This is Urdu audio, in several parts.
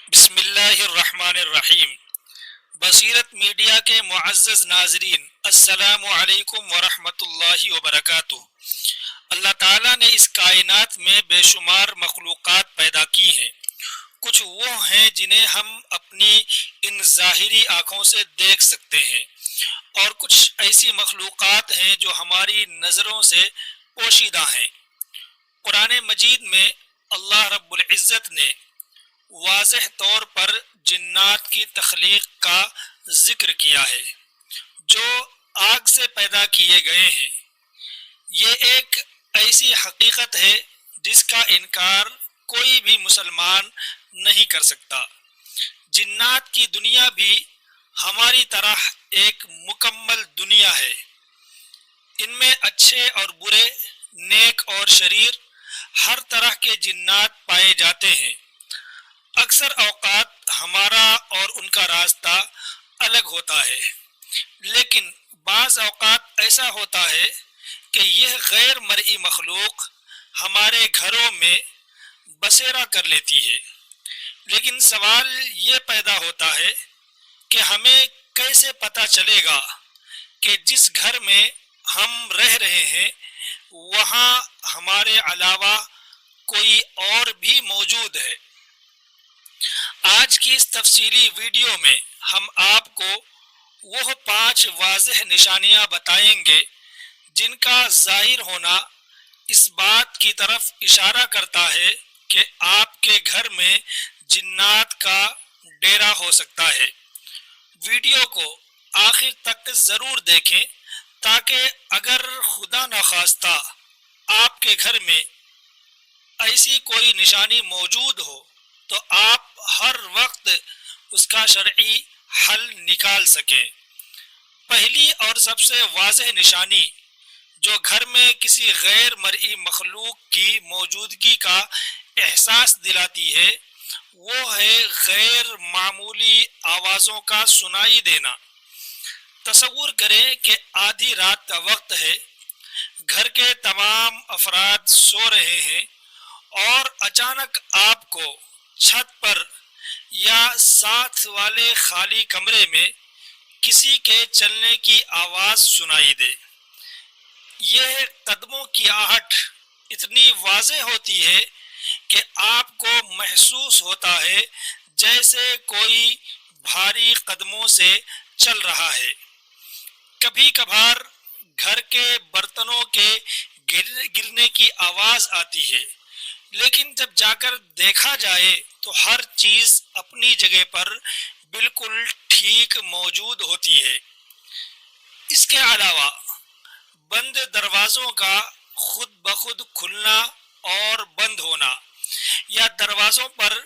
بسم اللہ الرحمن الرحیم۔ بصیرت میڈیا کے معزز ناظرین، السلام علیکم ورحمۃ اللہ وبرکاتہ۔ اللہ تعالیٰ نے اس کائنات میں بے شمار مخلوقات پیدا کی ہیں۔ کچھ وہ ہیں جنہیں ہم اپنی ان ظاہری آنکھوں سے دیکھ سکتے ہیں، اور کچھ ایسی مخلوقات ہیں جو ہماری نظروں سے پوشیدہ ہیں۔ قرآن مجید میں اللہ رب العزت نے واضح طور پر جنات کی تخلیق کا ذکر کیا ہے، جو آگ سے پیدا کیے گئے ہیں۔ یہ ایک ایسی حقیقت ہے جس کا انکار کوئی بھی مسلمان نہیں کر سکتا۔ جنات کی دنیا بھی ہماری طرح ایک مکمل دنیا ہے۔ ان میں اچھے اور برے، نیک اور شریر، ہر طرح کے جنات پائے جاتے ہیں۔ اکثر اوقات ہمارا اور ان کا راستہ الگ ہوتا ہے، لیکن بعض اوقات ایسا ہوتا ہے کہ یہ غیر مرئی مخلوق ہمارے گھروں میں بسیرا کر لیتی ہے۔ لیکن سوال یہ پیدا ہوتا ہے کہ ہمیں کیسے پتہ چلے گا کہ جس گھر میں ہم رہ رہے ہیں وہاں ہمارے علاوہ کوئی اور بھی موجود ہے؟ آج کی اس تفصیلی ویڈیو میں ہم آپ کو وہ 5 واضح نشانیاں بتائیں گے جن کا ظاہر ہونا اس بات کی طرف اشارہ کرتا ہے کہ آپ کے گھر میں جنات کا ڈیرا ہو سکتا ہے۔ ویڈیو کو آخر تک ضرور دیکھیں تاکہ اگر خدا نخواستہ آپ کے گھر میں ایسی کوئی نشانی موجود ہو تو آپ ہر وقت اس کا شرعی حل نکال سکیں۔ پہلی اور سب سے واضح نشانی جو گھر میں کسی غیر مرئی مخلوق کی موجودگی کا احساس دلاتی ہے وہ ہے غیر معمولی آوازوں کا سنائی دینا۔ تصور کریں کہ آدھی رات کا وقت ہے، گھر کے تمام افراد سو رہے ہیں اور اچانک آپ کو چھت پر یا ساتھ والے خالی کمرے میں کسی کے چلنے کی آواز سنائی دے۔ یہ قدموں کی آہٹ اتنی واضح ہوتی ہے کہ آپ کو محسوس ہوتا ہے جیسے کوئی بھاری قدموں سے چل رہا ہے۔ کبھی کبھار گھر کے برتنوں کے گرنے کی آواز آتی ہے، لیکن جب جا کر دیکھا جائے تو ہر چیز اپنی جگہ پر بالکل ٹھیک موجود ہوتی ہے۔ اس کے علاوہ بند دروازوں کا خود بخود کھلنا اور بند ہونا، یا دروازوں پر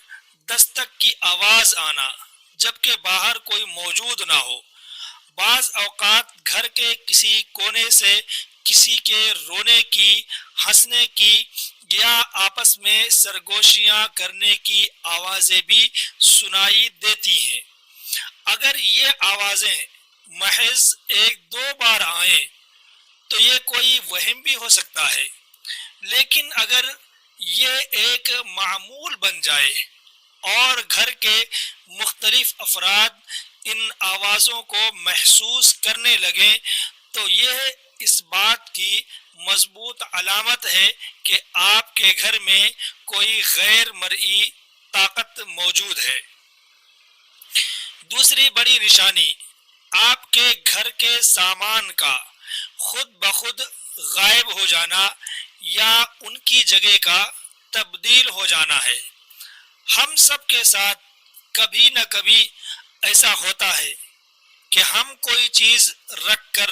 دستک کی آواز آنا جبکہ باہر کوئی موجود نہ ہو۔ بعض اوقات گھر کے کسی کونے سے کسی کے رونے کی، ہنسنے کی یا آپس میں سرگوشیاں کرنے کی آوازیں بھی سنائی دیتی ہیں۔ اگر یہ آوازیں محض 1-2 بار آئیں تو یہ کوئی وہم بھی ہو سکتا ہے، لیکن اگر یہ ایک معمول بن جائے اور گھر کے مختلف افراد ان آوازوں کو محسوس کرنے لگیں تو یہ اس بات کی مضبوط علامت ہے کہ آپ کے گھر میں کوئی غیر مرئی طاقت موجود ہے۔ دوسری بڑی نشانی آپ کے گھر کے سامان کا خود بخود غائب ہو جانا یا ان کی جگہ کا تبدیل ہو جانا ہے۔ ہم سب کے ساتھ کبھی نہ کبھی ایسا ہوتا ہے کہ ہم کوئی چیز رکھ کر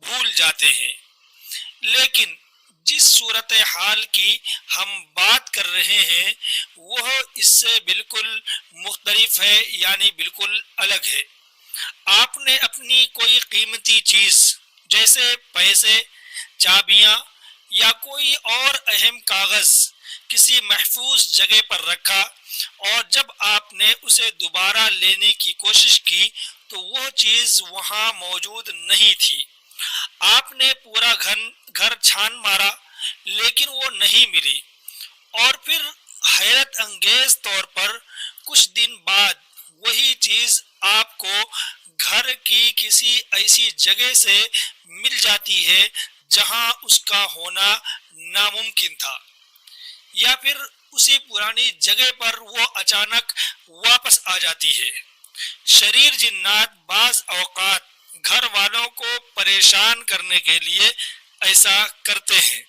بھول جاتے ہیں، لیکن جس صورتحال کی ہم بات کر رہے ہیں وہ اس سے بالکل مختلف ہے، یعنی بالکل الگ ہے۔ آپ نے اپنی کوئی قیمتی چیز جیسے پیسے، چابیاں یا کوئی اور اہم کاغذ کسی محفوظ جگہ پر رکھا، اور جب آپ نے اسے دوبارہ لینے کی کوشش کی تو وہ چیز وہاں موجود نہیں تھی۔ آپ نے پورا گھر چھان مارا لیکن وہ نہیں ملی، اور پھر حیرت انگیز طور پر کچھ دن بعد وہی چیز آپ کو گھر کی کسی ایسی جگہ سے مل جاتی ہے جہاں اس کا ہونا ناممکن تھا، یا پھر اسی پرانی جگہ پر وہ اچانک واپس آ جاتی ہے۔ شریر جنات بعض اوقات گھر والوں کو پریشان کرنے کے لیے ایسا کرتے ہیں،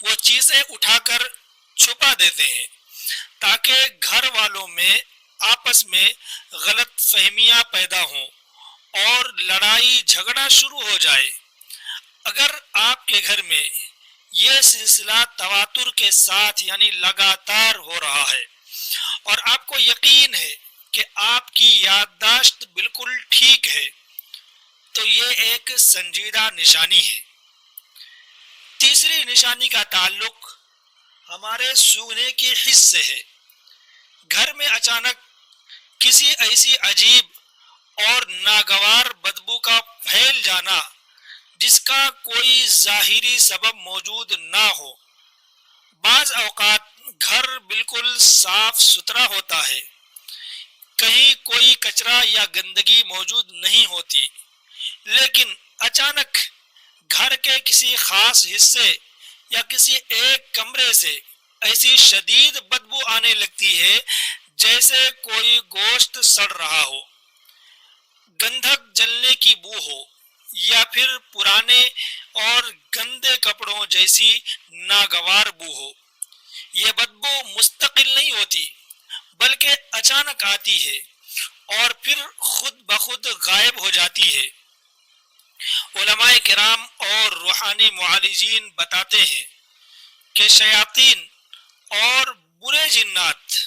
وہ چیزیں اٹھا کر چھپا دیتے ہیں تاکہ گھر والوں میں آپس میں غلط فہمیاں پیدا ہوں اور لڑائی جھگڑا شروع ہو جائے۔ اگر آپ کے گھر میں یہ سلسلہ تواتر کے ساتھ یعنی لگاتار ہو رہا ہے اور آپ کو یقین ہے کہ آپ کی یادداشت بالکل ٹھیک ہے، تو یہ ایک سنجیدہ نشانی ہے۔ تیسری نشانی کا تعلق ہمارے سونے کے حص سے ہے۔ گھر میں اچانک کسی ایسی عجیب اور ناگوار بدبو کا پھیل جانا جس کا کوئی ظاہری سبب موجود نہ ہو۔ بعض اوقات گھر بالکل صاف ستھرا ہوتا ہے، کہیں کوئی کچرا یا گندگی موجود نہیں ہوتی، لیکن اچانک گھر کے کسی خاص حصے یا کسی ایک کمرے سے ایسی شدید بدبو آنے لگتی ہے جیسے کوئی گوشت سڑ رہا ہو، گندھک جلنے کی بو ہو، یا پھر پرانے اور گندے کپڑوں جیسی ناگوار بو ہو۔ یہ بدبو مستقل نہیں ہوتی بلکہ اچانک آتی ہے اور پھر خود بخود غائب ہو جاتی ہے۔ علماء کرام اور روحانی معالجین بتاتے ہیں کہ شیاطین اور برے جنات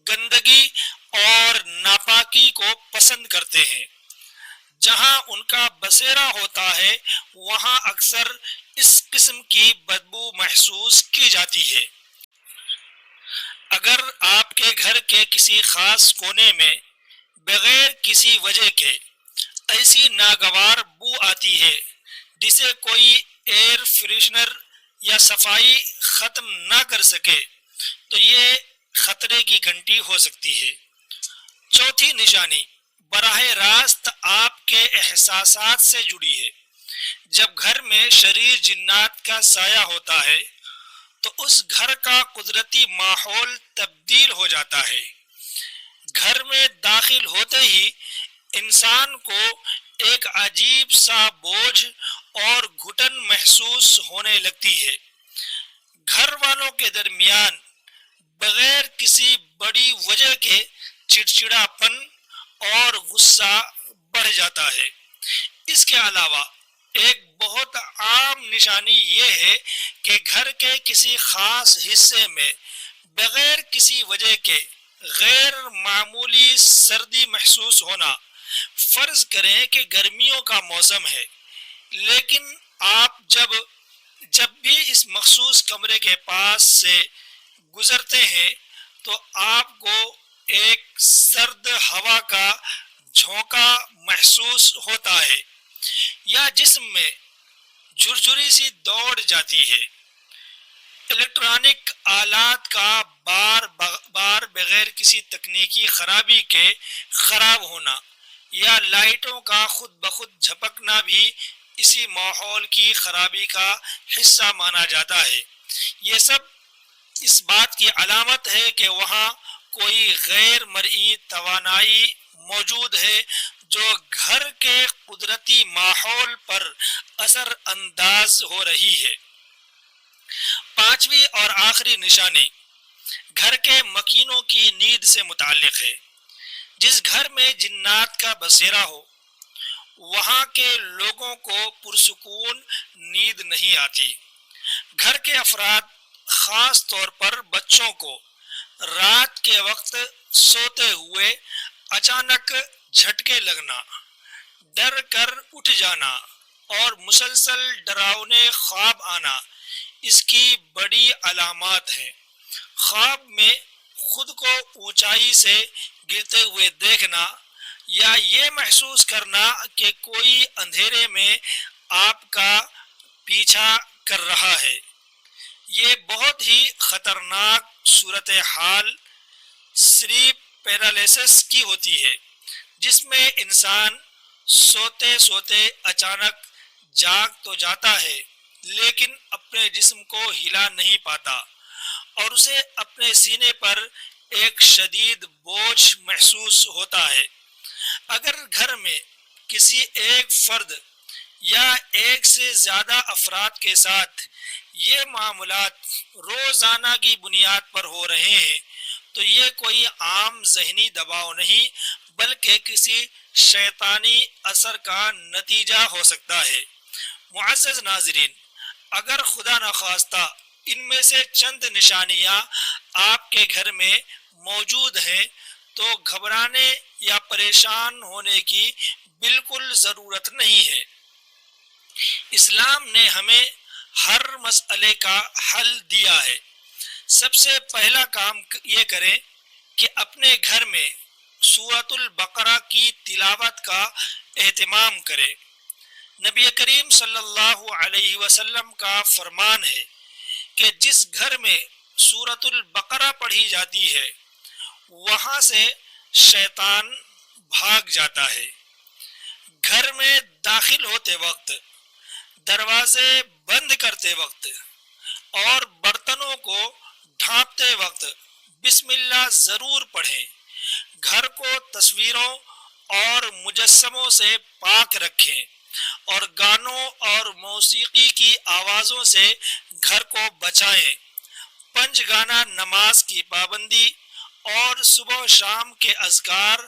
گندگی اور ناپاکی کو پسند کرتے ہیں۔ جہاں ان کا بسیرا ہوتا ہے وہاں اکثر اس قسم کی بدبو محسوس کی جاتی ہے۔ اگر آپ کے گھر کے کسی خاص کونے میں بغیر کسی وجہ کے ایسی ناگوار بو آتی ہے جسے کوئی ایئر فریشنر یا صفائی ختم نہ کر سکے، تو یہ خطرے کی گھنٹی ہو سکتی ہے۔ چوتھی نشانی براہ راست آپ کے احساسات سے جڑی ہے۔ جب گھر میں شریر جنات کا سایہ ہوتا ہے تو اس گھر کا قدرتی ماحول تبدیل ہو جاتا ہے۔ گھر میں داخل ہوتے ہی انسان کو ایک عجیب سا بوجھ اور گھٹن محسوس ہونے لگتی ہے۔ گھر والوں کے درمیان بغیر کسی بڑی وجہ کے چڑچڑاپن اور غصہ بڑھ جاتا ہے۔ اس کے علاوہ ایک بہت عام نشانی یہ ہے کہ گھر کے کسی خاص حصے میں بغیر کسی وجہ کے غیر معمولی سردی محسوس ہونا۔ فرض کریں کہ گرمیوں کا موسم ہے، لیکن آپ جب بھی اس مخصوص کمرے کے پاس سے گزرتے ہیں تو آپ کو ایک سرد ہوا کا جھونکا محسوس ہوتا ہے یا جسم میں جھرجھری سی دوڑ جاتی ہے۔ الیکٹرانک آلات کا بار بغیر کسی تکنیکی خرابی کے خراب ہونا یا لائٹوں کا خود بخود جھپکنا بھی اسی ماحول کی خرابی کا حصہ مانا جاتا ہے۔ یہ سب اس بات کی علامت ہے کہ وہاں کوئی غیر مرئی توانائی موجود ہے جو گھر کے قدرتی ماحول پر اثر انداز ہو رہی ہے۔ پانچویں اور آخری نشانی گھر کے مکینوں کی نیند سے متعلق ہے۔ جس گھر میں جنات کا بسیرا ہو وہاں کے لوگوں کو پرسکون نیند نہیں آتی۔ گھر کے افراد خاص طور پر بچوں کو رات کے وقت سوتے ہوئے اچانک جھٹکے لگنا، ڈر کر اٹھ جانا اور مسلسل ڈراؤنے خواب آنا اس کی بڑی علامات ہیں۔ خواب میں خود کو اونچائی سے گرتے ہوئے دیکھنا یا یہ محسوس کرنا کہ کوئی اندھیرے میں آپ کا پیچھا کر رہا ہے، یہ بہت ہی خطرناک صورتحال سلیپ پیرالیسس کی ہوتی ہے، جس میں انسان سوتے سوتے اچانک جاگ تو جاتا ہے لیکن اپنے جسم کو ہلا نہیں پاتا اور اسے اپنے سینے پر ایک شدید بوجھ محسوس ہوتا ہے۔ اگر گھر میں کسی ایک فرد یا ایک سے زیادہ افراد کے ساتھ یہ معاملات روزانہ کی بنیاد پر ہو رہے ہیں تو یہ کوئی عام ذہنی دباؤ نہیں بلکہ کسی شیطانی اثر کا نتیجہ ہو سکتا ہے۔ معزز ناظرین، اگر خدا نخواستہ ان میں سے چند نشانیاں آپ کے گھر میں موجود ہیں تو گھبرانے یا پریشان ہونے کی بالکل ضرورت نہیں ہے۔ اسلام نے ہمیں ہر مسئلے کا حل دیا ہے۔ سب سے پہلا کام یہ کریں کہ اپنے گھر میں سورۃ البقرہ کی تلاوت کا اہتمام کریں۔ نبی کریم صلی اللہ علیہ وسلم کا فرمان ہے کہ جس گھر میں سورۃ البقرہ پڑھی جاتی ہے وہاں سے شیطان بھاگ جاتا ہے۔ گھر میں داخل ہوتے وقت، دروازے بند کرتے وقت اور برتنوں کو ڈھانپتے وقت بسم اللہ ضرور پڑھیں۔ گھر کو تصویروں اور مجسموں سے پاک رکھیں اور گانوں اور موسیقی کی آوازوں سے گھر کو بچائیں۔ پنج گانا نماز کی پابندی اور صبح و شام کے اذکار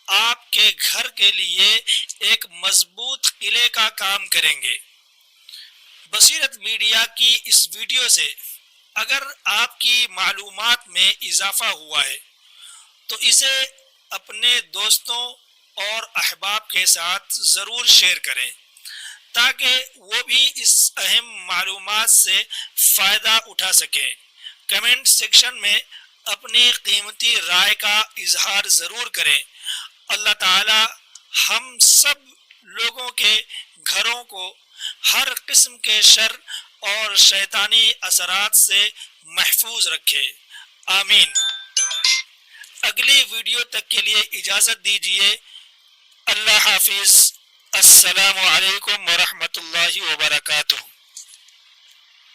آپ کے گھر کے لیے ایک مضبوط قلعے کا کام کریں گے۔ بصیرت میڈیا کی اس ویڈیو سے اگر آپ کی معلومات میں اضافہ ہوا ہے تو اسے اپنے دوستوں اور احباب کے ساتھ ضرور شیئر کریں تاکہ وہ بھی اس اہم معلومات سے فائدہ اٹھا سکیں۔ کمنٹ سیکشن میں اپنی قیمتی رائے کا اظہار ضرور کریں۔ اللہ تعالی ہم سب لوگوں کے گھروں کو ہر قسم کے شر اور شیطانی اثرات سے محفوظ رکھے، آمین۔ اگلی ویڈیو تک کے لیے اجازت دیجیے۔ اللہ حافظ۔ السلام علیکم ورحمۃ اللہ وبرکاتہ۔